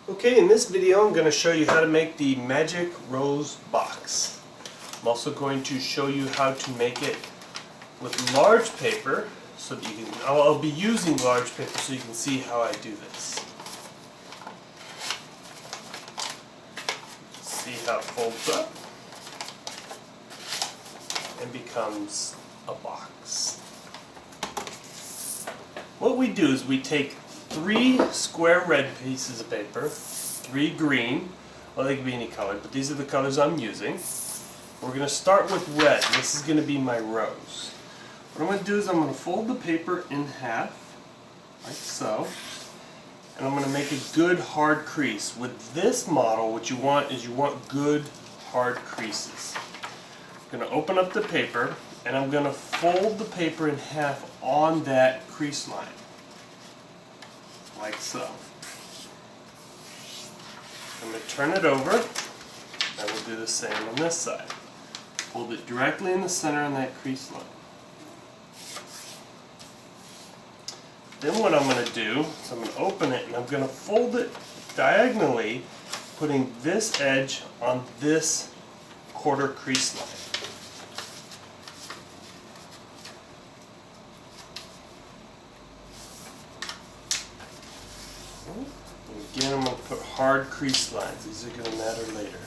Okay, in this video I'm going to show you how to make the magic rose box. I'm also going to show you how to make it with large paper so that you can, I'll be using large paper so you can see how I do this. See how it folds up and becomes a box. What we do is we take 3 square red pieces of paper, 3 green, well they can be any color, but these are the colors I'm using. We're going to start with red. This is going to be my rose. What I'm going to do is I'm going to fold the paper in half, like so, and I'm going to make a good hard crease. With this model, what you want is you want good hard creases. I'm going to open up the paper, and I'm going to fold the paper in half on that crease line. Like so. I'm going to turn it over. I will do the same on this side. Hold it directly in the center on that crease line. Then what I'm going to do is I'm going to open it and I'm going to fold it diagonally, putting this edge on this quarter crease line. Again, I'm going to put hard crease lines. These are going to matter later.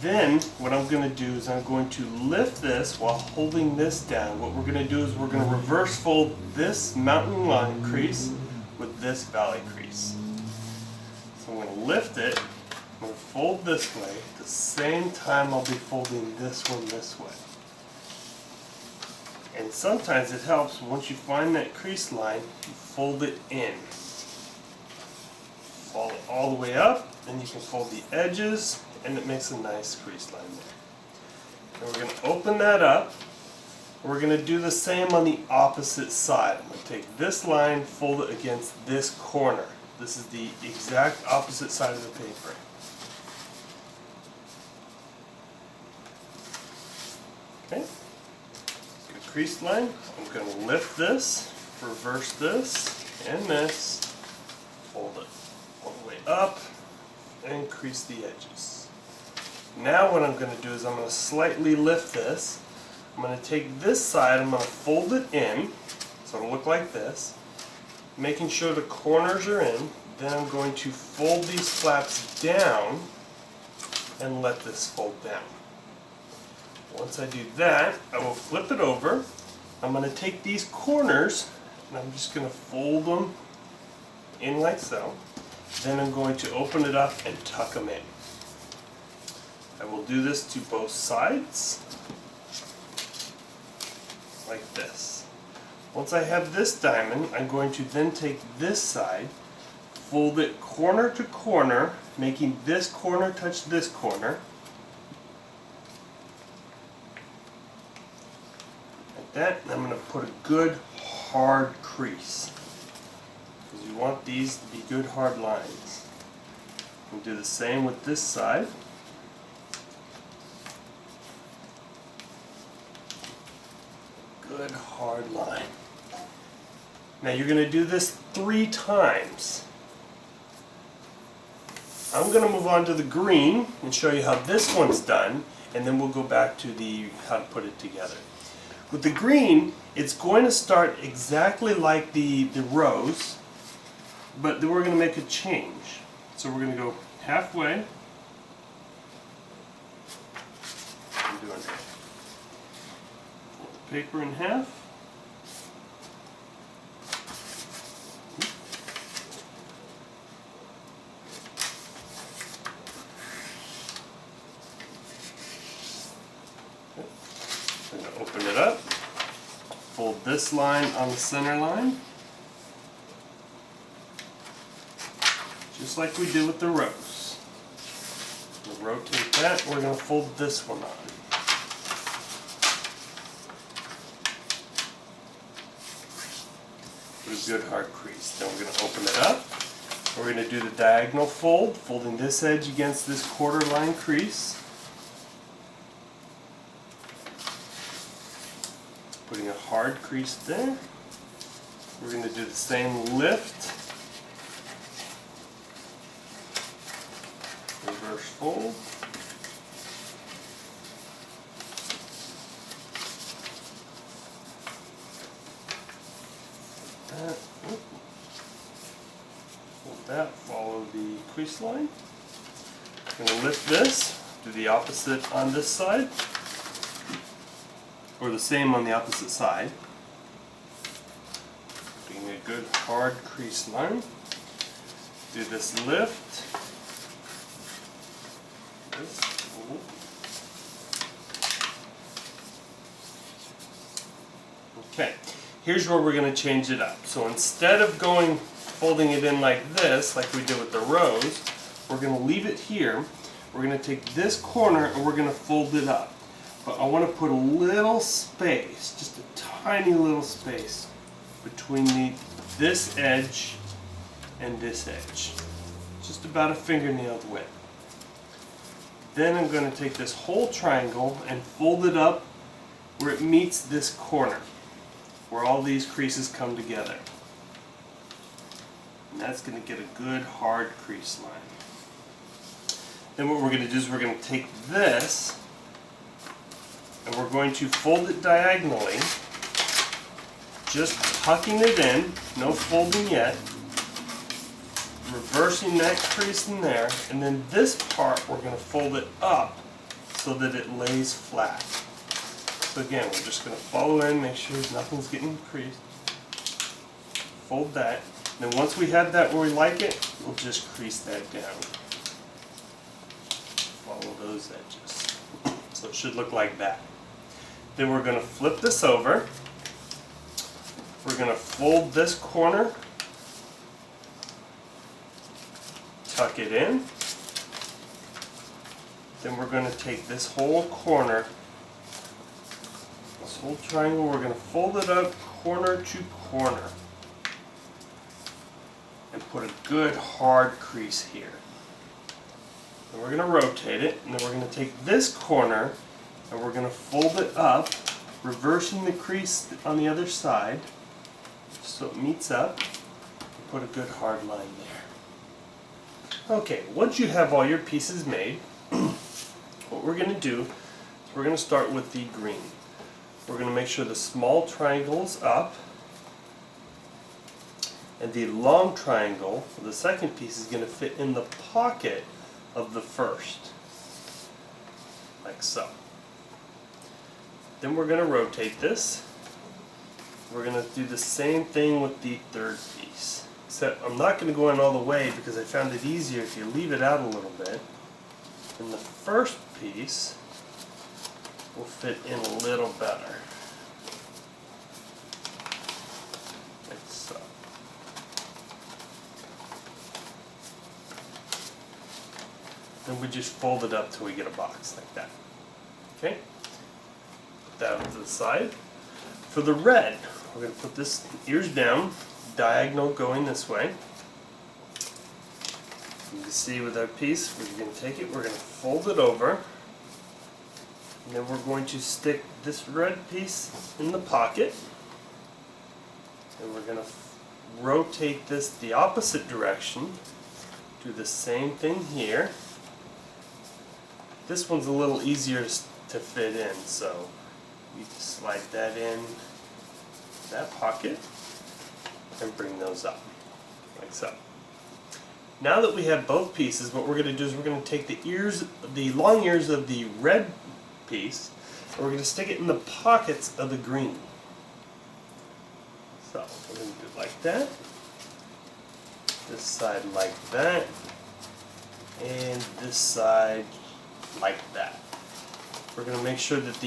Then, what I'm going to do is I'm going to lift this while holding this down. What we're going to do is we're going to reverse fold this mountain line crease with this valley crease. So I'm going to lift it, I'm going to fold this way. At the same time, I'll be folding this one this way. And sometimes it helps, once you find that crease line, you fold it in. Fold it all the way up, and you can fold the edges, and it makes a nice crease line there. And we're going to open that up. We're going to do the same on the opposite side. I'm going to take this line, fold it against this corner. This is the exact opposite side of the paper. Okay, good crease line. I'm going to lift this, reverse this, and this, fold it all the way up, and crease the edges. Now what I'm going to do is I'm going to slightly lift this. I'm going to take this side, I'm going to fold it in, so it'll look like this, making sure the corners are in. Then I'm going to fold these flaps down and let this fold down. Once I do that, I will flip it over. I'm going to take these corners and I'm just going to fold them in like so. Then I'm going to open it up and tuck them in. I will do this to both sides, like this. Once I have this diamond, I'm going to then take this side, fold it corner to corner, making this corner touch this corner. Like that, and I'm going to put a good hard crease. Because you want these to be good hard lines. We'll do the same with this side. Good hard line. Now you're going to do this 3 times. I'm going to move on to the green and show you how this one's done, and then we'll go back to the how to put it together. With the green, it's going to start exactly like the rose, but then we're going to make a change. So we're going to go halfway. I'm doing it. Fold the paper in half. I'm going to open it up. Fold this line on the center line. Just like we did with the rose. We'll rotate that, we're going to fold this one on. Put a good hard crease. Then we're going to open it up. We're going to do the diagonal fold, folding this edge against this quarter line crease. Putting a hard crease there. We're going to do the same lift fold. That. Hold that, follow the crease line. I'm going to lift this, do the opposite on this side, or the same on the opposite side. Doing a good hard crease line. Do this lift. This. Okay, here's where we're going to change it up. So instead of folding it in like this, like we did with the rose, we're going to leave it here. We're going to take this corner and we're going to fold it up. But I want to put a little space, just a tiny little space, between this edge and this edge. Just about a fingernail width. Then I'm going to take this whole triangle and fold it up where it meets this corner, where all these creases come together. And that's going to get a good hard crease line. Then what we're going to do is we're going to take this and we're going to fold it diagonally, just tucking it in, no folding yet, reversing that crease in there, and then this part we're going to fold it up so that it lays flat. So again, we're just going to follow in, make sure nothing's getting creased. Fold that. And then once we have that where we like it, we'll just crease that down. Follow those edges. So it should look like that. Then we're going to flip this over. We're going to fold this corner, tuck it in. Then we're going to take this whole corner, this whole triangle, we're going to fold it up corner to corner and put a good hard crease here. Then we're going to rotate it, and then we're going to take this corner and we're going to fold it up, reversing the crease on the other side so it meets up, and put a good hard line there. Okay, once you have all your pieces made, what we're going to do is we're going to start with the green. We're going to make sure the small triangle is up, and the long triangle for the second piece is going to fit in the pocket of the first, like so. Then we're going to rotate this. We're going to do the same thing with the third piece. Except I'm not going to go in all the way because I found it easier if you leave it out a little bit. And the first piece will fit in a little better. Like so. Then we just fold it up till we get a box like that. Okay? Put that off to the side. For the red, we're going to put this ears down, diagonal going this way. You can see with our piece, we're going to take it, we're going to fold it over, and then we're going to stick this red piece in the pocket, and we're going to rotate this the opposite direction, do the same thing here. This one's a little easier to fit in, so you just slide that in that pocket and bring those up, like so. Now that we have both pieces, what we're going to do is we're going to take the long ears of the red piece, and we're going to stick it in the pockets of the green. So we're going to do it like that, this side like that, and this side like that. We're going to make sure that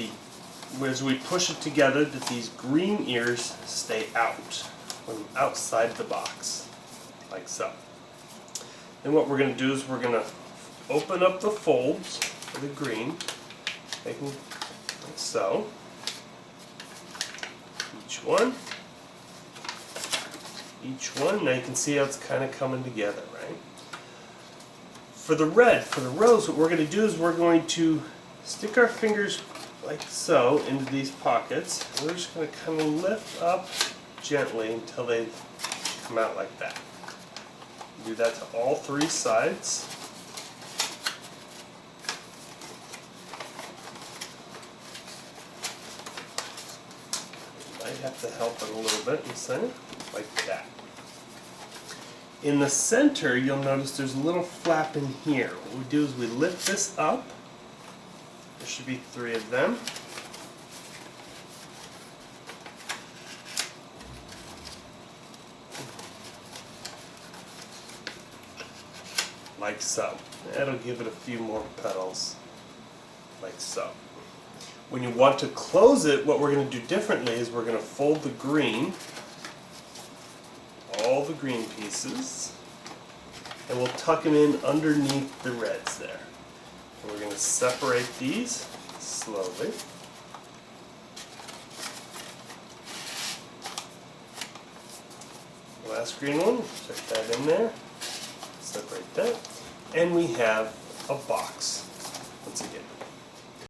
as we push it together, that these green ears stay out, when outside the box, like so. Then what we're going to do is we're going to open up the folds for the green, making like so. Each one. Now you can see how it's kind of coming together, right? For the red, for the rose, what we're going to do is we're going to stick our fingers like so into these pockets. We're just going to kind of lift up gently until they come out like that. Do that to all three sides. to help it a little bit in the center, like that. In the center, you'll notice there's a little flap in here. What we do is we lift this up. There should be 3 of them. Like so. That'll give it a few more petals, like so. When you want to close it, what we're going to do differently is we're going to fold the green, all the green pieces, and we'll tuck them in underneath the reds there. And we're going to separate these slowly. Last green one, check that in there, separate that, and we have a box.